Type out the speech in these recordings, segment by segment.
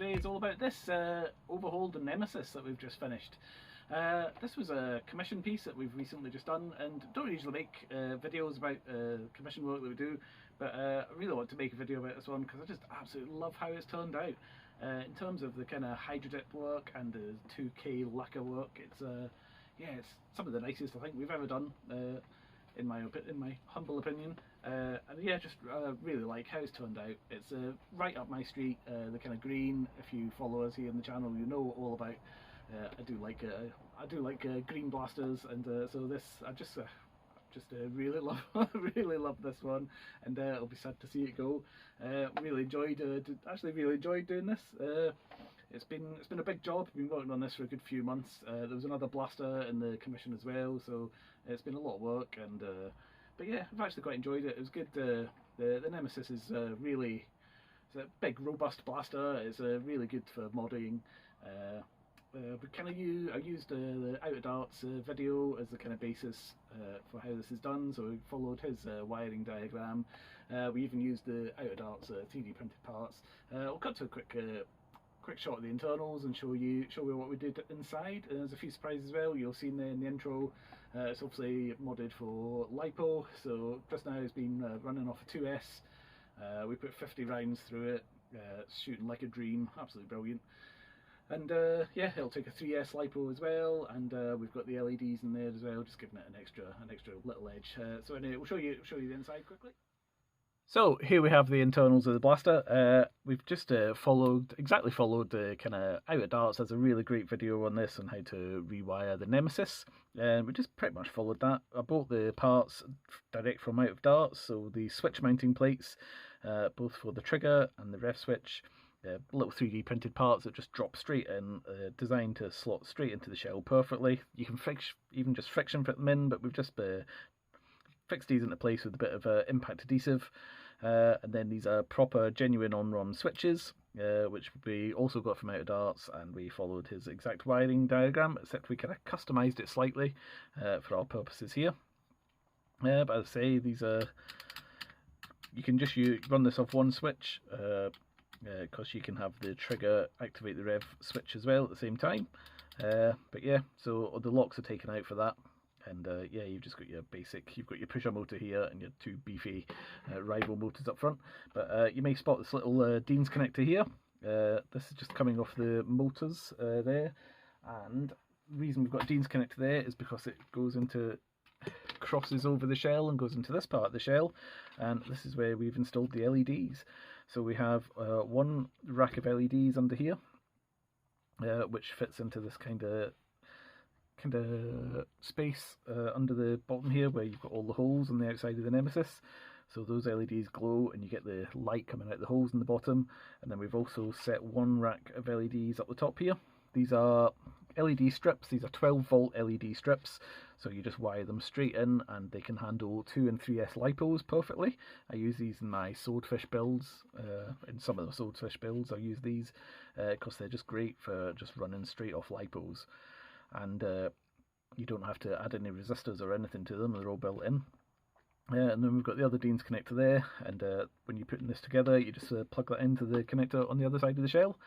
today is all about this overhauled Nemesis that we've just finished. This was a commission piece that we've recently just done, and don't usually make videos about commission work that we do, but I really want to make a video about this one because I just absolutely love how it's turned out. In terms of the kind of Hydrodip work and the 2K lacquer work, it's yeah, it's some of the nicest I think we've ever done. In my humble opinion, and yeah, just really like how it's turned out. It's right up my street, the kind of green. If you follow us here on the channel, you know all about. I do like green blasters, and so this I just really love really love this one, and I'll be sad to see it go. Really enjoyed doing this. It's been a big job. I've been working on this for a good few months. There was another blaster in the commission as well, so it's been a lot of work. And but yeah, I've actually quite enjoyed it. It was good. The Nemesis is really, it's a big, robust blaster. It's really good for modding. I used the Out of Darts video as the kind of basis for how this is done. So we followed his wiring diagram. We even used the Out of Darts 3D printed parts. I'll cut to a quick shot of the internals and show you what we did inside. And there's a few surprises as well. You'll see in the intro. It's obviously modded for LiPo, so just now it's been running off a 2S. We put 50 rounds through it. It's shooting like a dream, absolutely brilliant. And yeah, it'll take a 3S LiPo as well, and we've got the LEDs in there as well, just giving it an extra little edge. So anyway, we'll show you the inside quickly. So here we have the internals of the blaster. We've just exactly followed the kind of Out of Darts. There's a really great video on this on how to rewire the Nemesis, and we just pretty much followed that. I bought the parts direct from Out of Darts, so the switch mounting plates, both for the trigger and the ref switch. Little 3D printed parts that just drop straight in, designed to slot straight into the shell perfectly. You can even just friction fit them in, but we've just fixed these into place with a bit of impact adhesive. And then these are proper genuine on-ROM switches, which we also got from Out of Darts, and we followed his exact wiring diagram, except we kind of customised it slightly for our purposes here. But as I say, these are, you can just run this off one switch, because you can have the trigger activate the rev switch as well at the same time. But yeah, so the locks are taken out for that. And yeah, you've just got your basic, you've got your pusher motor here and your two beefy rival motors up front. But you may spot this little Dean's connector here. This is just coming off the motors there. And the reason we've got a Dean's connector there is because it crosses over the shell and goes into this part of the shell. And this is where we've installed the LEDs. So we have one rack of LEDs under here, which fits into this kind of space under the bottom here, where you've got all the holes on the outside of the Nemesis. So those LEDs glow and you get the light coming out the holes in the bottom. And then we've also set one rack of LEDs up the top here. These are LED strips. These are 12 volt LED strips, so you just wire them straight in and they can handle 2 and 3S LiPos perfectly. I use these in my swordfish builds. In some of the swordfish builds I use these because they're just great for just running straight off LiPos. And you don't have to add any resistors or anything to them, they're all built in. And then we've got the other Dean's connector there, and when you're putting this together, you just plug that into the connector on the other side of the shell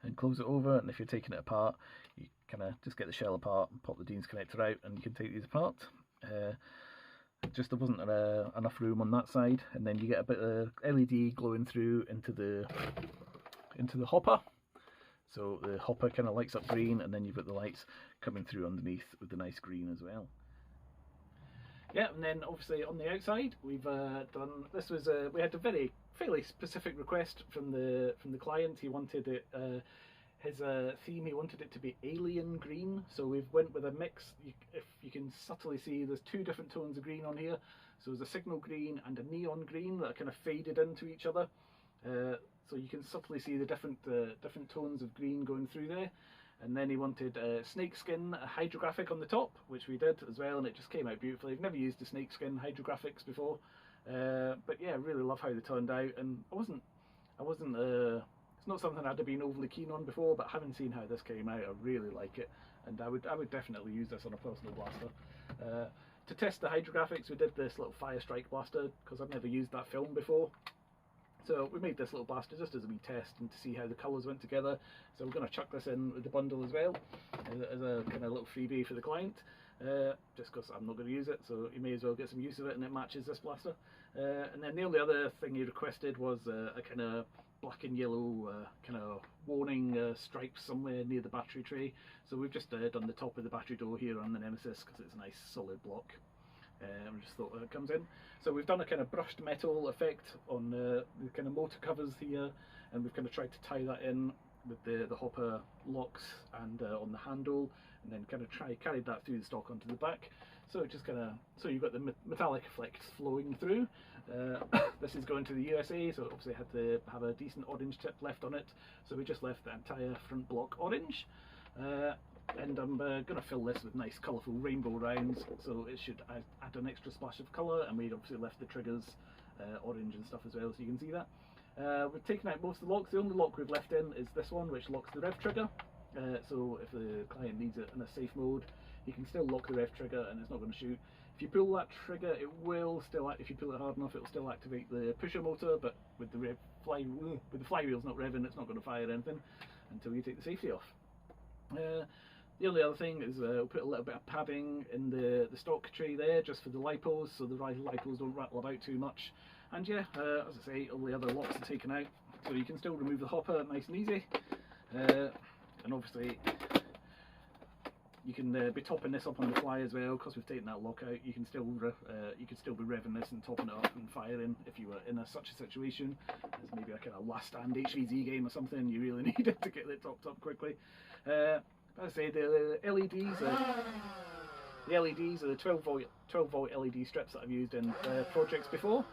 and close it over. And if you're taking it apart, you kind of just get the shell apart and pop the Dean's connector out, and you can take these apart. Just there wasn't enough room on that side, and then you get a bit of LED glowing through into the hopper. So the hopper kind of lights up green, and then you've got the lights coming through underneath with the nice green as well. Yeah, and then obviously on the outside we've done, this was we had a fairly specific request from the client. He wanted it, his theme, he wanted it to be alien green, so we've went with a mix. If you can subtly see, there's two different tones of green on here. So there's a signal green and a neon green that are kind of faded into each other. So you can subtly see the different tones of green going through there. And then he wanted Snakeskin Hydrographic on the top, which we did as well, and it just came out beautifully. I've never used the Snakeskin Hydrographics before, but yeah, I really love how they turned out. And it's not something I'd have been overly keen on before, but having seen how this came out, I really like it, and I would definitely use this on a personal blaster. To test the Hydrographics, we did this little Fire Strike blaster because I've never used that film before. So we made this little blaster just as a wee test and to see how the colours went together. So we're going to chuck this in with the bundle as well as a kind of little freebie for the client, just because I'm not going to use it, so you may as well get some use of it, and it matches this blaster. And then the only other thing he requested was a kind of black and yellow kind of warning stripes somewhere near the battery tray. So we've just done the top of the battery door here on the Nemisis because it's a nice solid block. I just thought it comes in. So we've done a kind of brushed metal effect on the kind of motor covers here, and we've kind of tried to tie that in with the hopper locks and on the handle, and then kind of carried that through the stock onto the back. So it just kind of, so you've got the metallic flecks flowing through. This is going to the USA, so obviously it had to have a decent orange tip left on it, so we just left the entire front block orange. And I'm going to fill this with nice colourful rainbow rounds, so it should add an extra splash of colour, and we obviously left the triggers orange and stuff as well, so you can see that. We've taken out most of the locks. The only lock we've left in is this one, which locks the rev trigger. So if the client needs it in a safe mode, he can still lock the rev trigger and it's not going to shoot. If you pull that trigger, it will still, if you pull it hard enough, it will still activate the pusher motor, but with the with the flywheels not revving, it's not going to fire anything until you take the safety off. The only other thing is we'll put a little bit of padding in the stock tray there, just for the lipos, so the lipos don't rattle about too much. And yeah, as I say, all the other locks are taken out, so you can still remove the hopper nice and easy. And obviously, you can be topping this up on the fly as well, because we've taken that lock out. You can still be revving this and topping it up and firing if you were in such a situation. There's maybe a kind of last stand HVZ game or something. You really needed to get it topped up quickly. As I say, the LEDs are the 12 volt LED strips that I've used in projects before.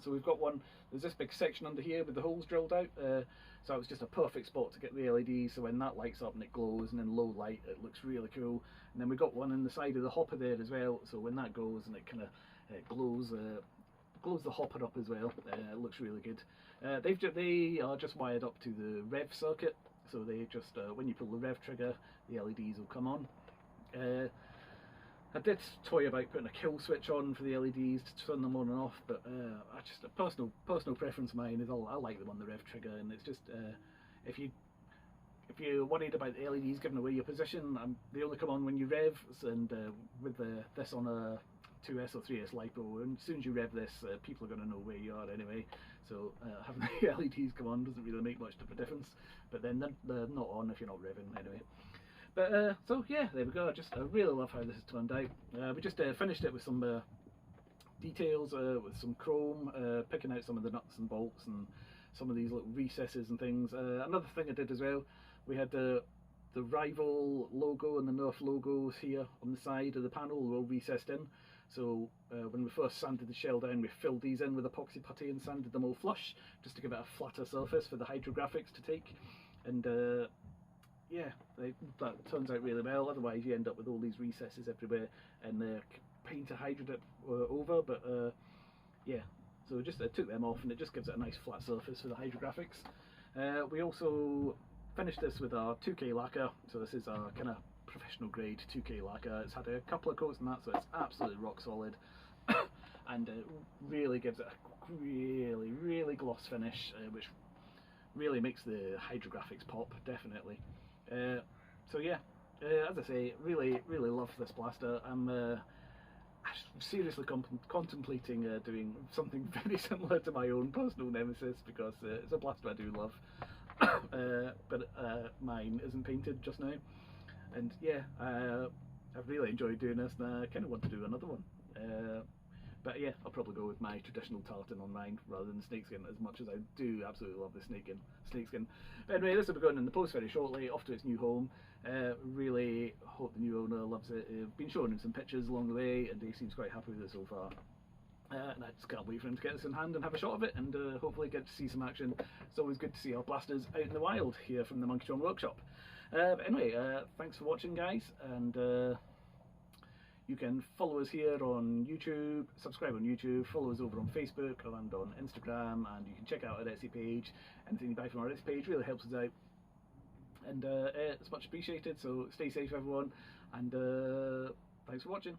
So we've got one, there's this big section under here with the holes drilled out, so it was just a perfect spot to get the LED, so when that lights up and it glows, and in low light it looks really cool. And then we've got one in the side of the hopper there as well, so when that goes and it kind of glows the hopper up as well, it looks really good. They are just wired up to the rev circuit, so they just, when you pull the rev trigger, the LEDs will come on. I did toy about putting a kill switch on for the LEDs to turn them on and off, but I just, a personal preference of mine is I like them on the rev trigger, and it's just if you're worried about the LEDs giving away your position, they only come on when you rev, and with this on a 2S or 3S LiPo, and as soon as you rev this, people are going to know where you are anyway, so having the LEDs come on doesn't really make much of a difference, but then they're not on if you're not revving anyway. But so yeah, there we go. I really love how this has turned out. We just finished it with some details, with some chrome, picking out some of the nuts and bolts and some of these little recesses and things. Another thing I did as well, we had the Rival logo and the Nerf logos here on the side of the panel were all recessed in. So when we first sanded the shell down, we filled these in with epoxy putty and sanded them all flush, just to give it a flatter surface for the Hydrographics to take. And yeah, that turns out really well. Otherwise you end up with all these recesses everywhere and paint a Hydrodip over, but yeah, so we just took them off, and it just gives it a nice flat surface for the Hydrographics. We also finished this with our 2K lacquer, so this is our kind of professional grade 2K lacquer. It's had a couple of coats and that, so it's absolutely rock solid and it really gives it a really gloss finish, which really makes the Hydrographics pop, definitely. So yeah, as I say, really love this blaster. I'm seriously contemplating doing something very similar to my own personal Nemesis, because it's a blaster I do love, but mine isn't painted just now. And yeah, I've really enjoyed doing this, and I kind of want to do another one. But yeah, I'll probably go with my traditional tartan on mine rather than snakeskin, as much as I do absolutely love the snakeskin. But anyway, this will be going in the post very shortly, off to its new home. Really hope the new owner loves it. I've been showing him some pictures along the way, and he seems quite happy with it so far. And I just can't wait for him to get this in hand and have a shot of it, and hopefully get to see some action. It's always good to see our blasters out in the wild here from the Monkeytron workshop. But anyway, thanks for watching, guys, and you can follow us here on YouTube, subscribe on YouTube, follow us over on Facebook and on Instagram, and you can check out our Etsy page. Anything you buy from our Etsy page really helps us out, and it's much appreciated, so stay safe everyone, and thanks for watching.